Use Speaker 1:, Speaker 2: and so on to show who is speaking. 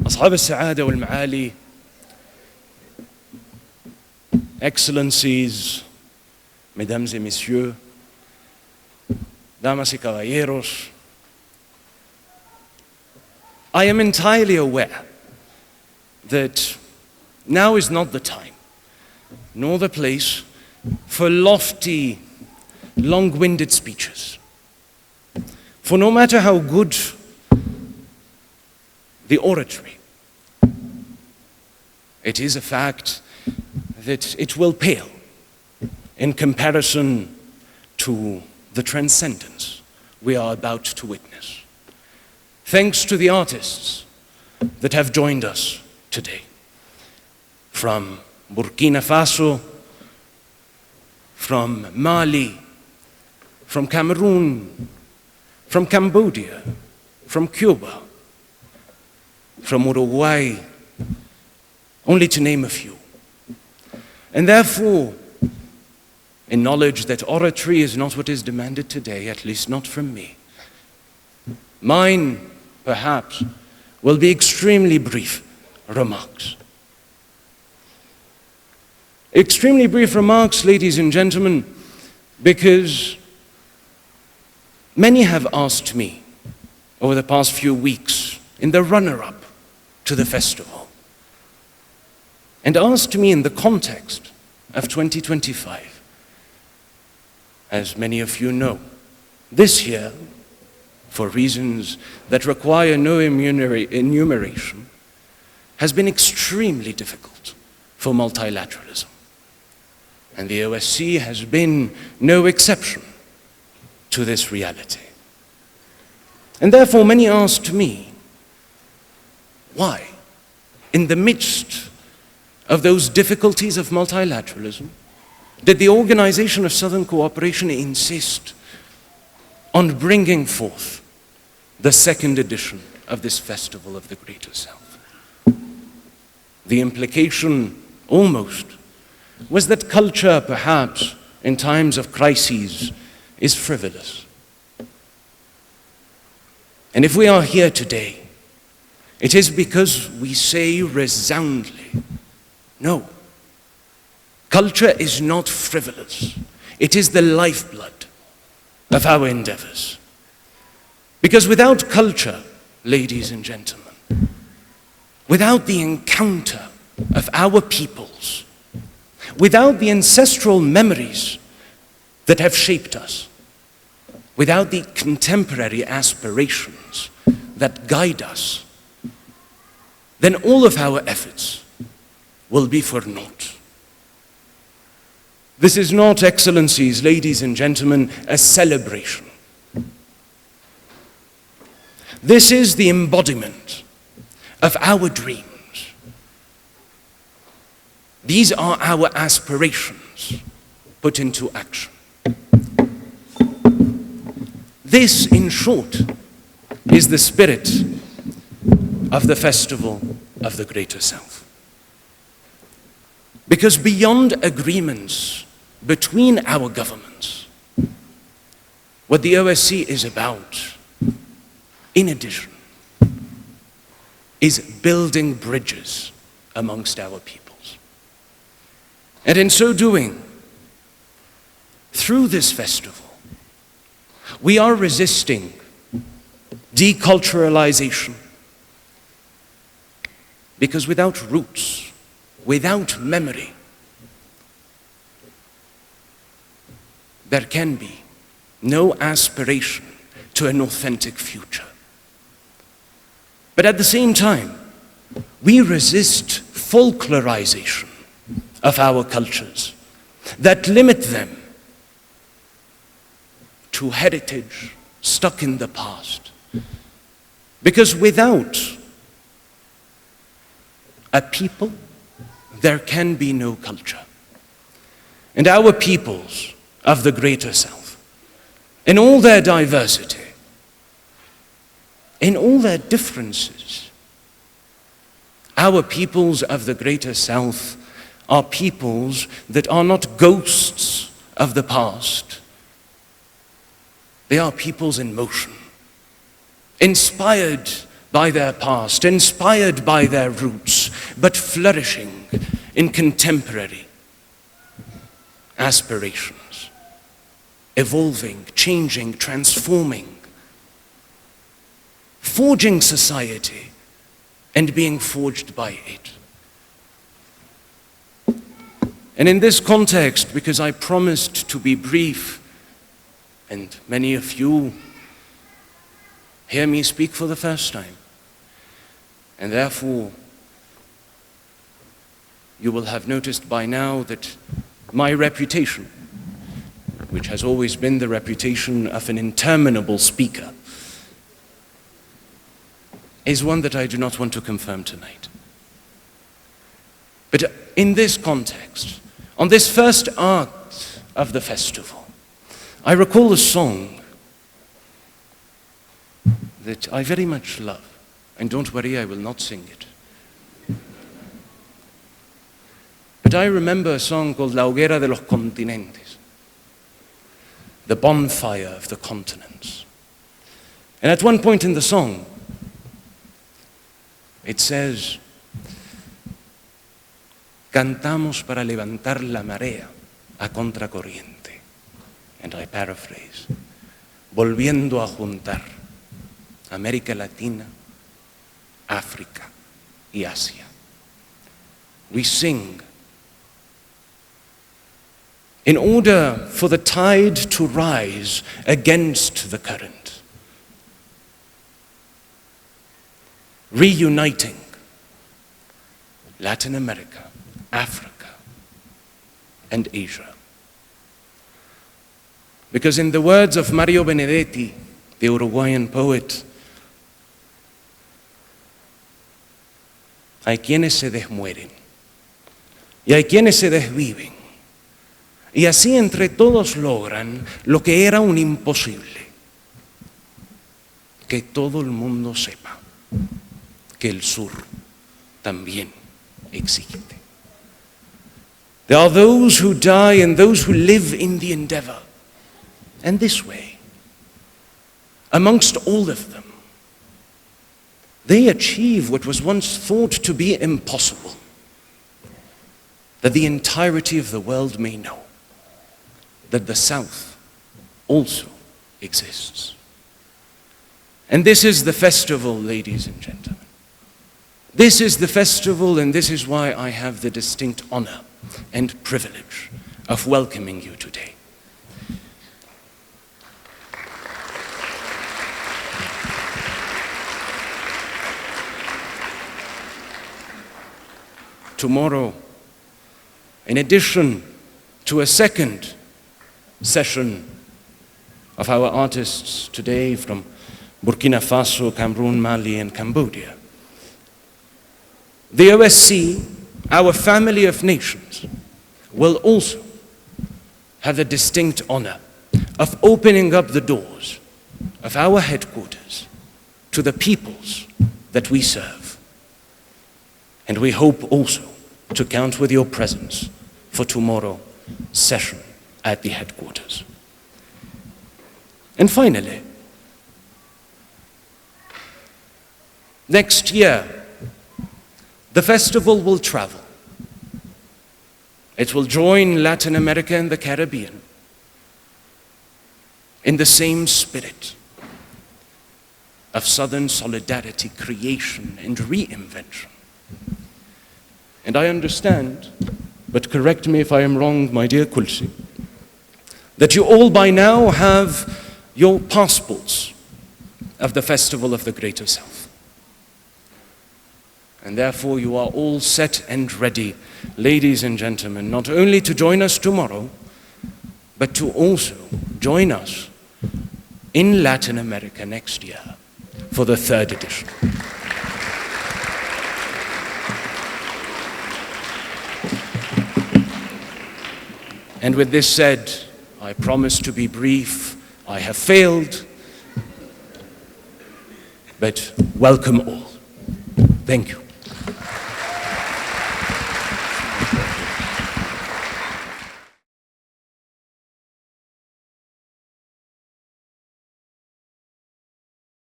Speaker 1: أصحاب السعادة والمعالي, Excellencies, Mesdames et Messieurs, Damas y Caballeros, I am entirely aware that now is not the time, nor the place, for lofty, long-winded speeches. For no matter how good the oratory, it is a fact that it will pale in comparison to the transcendence we are about to witness. Thanks to the artists that have joined us today, from Burkina Faso, from Mali, from Cameroon, from Cambodia, from Cuba, from Uruguay, only to name a few. And therefore, in knowledge that oratory is not what is demanded today, at least not from me, mine, perhaps, will be extremely brief remarks. Extremely brief remarks, ladies and gentlemen, because many have asked me over the past few weeks in the runner-up to the festival, and asked me in the context of 2025. As many of you know, this year, for reasons that require no enumeration, has been extremely difficult for multilateralism. And the OSCE has been no exception to this reality. And therefore many asked me, why, in the midst of those difficulties of multilateralism, did the Organization of Southern Cooperation insist on bringing forth the second edition of this Festival of the Greater South? The implication, almost, was that culture, perhaps, in times of crises, is frivolous. And if we are here today, it is because we say resoundly, no, culture is not frivolous. It is the lifeblood of our endeavors. Because without culture, ladies and gentlemen, without the encounter of our peoples, without the ancestral memories that have shaped us, without the contemporary aspirations that guide us, then all of our efforts will be for naught. This is not, Excellencies, ladies and gentlemen, a celebration. This is the embodiment of our dreams. These are our aspirations put into action. This, in short, is the spirit of the Festival of the Greater South. Because beyond agreements between our governments, what the OSCE is about, in addition, is building bridges amongst our peoples. And in so doing, through this festival, we are resisting deculturalization. Because without roots, without memory, there can be no aspiration to an authentic future. But at the same time, we resist folklorization of our cultures that limit them to heritage stuck in the past. Because without a people, there can be no culture. And our peoples of the Greater South, in all their diversity, in all their differences, our peoples of the Greater South are peoples that are not ghosts of the past. They are peoples in motion, inspired by their past, inspired by their roots, but flourishing in contemporary aspirations, evolving, changing, transforming, forging society and being forged by it. And in this context, because I promised to be brief, and many of you hear me speak for the first time, and therefore you will have noticed by now that my reputation, which has always been the reputation of an interminable speaker, is one that I do not want to confirm tonight. But in this context, on this first act of the festival, I recall a song that I very much love. And don't worry, I will not sing it. But I remember a song called La Hoguera de los Continentes, the bonfire of the continents. And at one point in the song, it says, cantamos para levantar la marea a contracorriente. And I paraphrase, volviendo a juntar América Latina, África y Asia. We sing in order for the tide to rise against the current, reuniting Latin America, Africa, and Asia. Because in the words of Mario Benedetti, the Uruguayan poet, hay quienes se desmueren y hay quienes se desviven. Y así entre todos logran lo que era un imposible, que todo el mundo sepa que el sur también existe. There are those who die and those who live in the endeavor. And this way, amongst all of them, they achieve what was once thought to be impossible, that the entirety of the world may know that the South also exists. And this is the festival, ladies and gentlemen. This is the festival, and this is why I have the distinct honor and privilege of welcoming you today. Tomorrow, in addition to a second session of our artists today from Burkina Faso, Cameroon, Mali, and Cambodia, the OSC, our family of nations, will also have the distinct honor of opening up the doors of our headquarters to the peoples that we serve. And we hope also to count with your presence for tomorrow's session at the headquarters. And finally, next year, the festival will travel. It will join Latin America and the Caribbean in the same spirit of Southern solidarity, creation, and reinvention. And I understand, but correct me if I am wrong, my dear Kulsi, that you all by now have your passports of the Festival of the Greater South. And therefore you are all set and ready, ladies and gentlemen, not only to join us tomorrow, but to also join us in Latin America next year for the third edition. And with this said, I promise to be brief. I have failed, but welcome all. Thank you.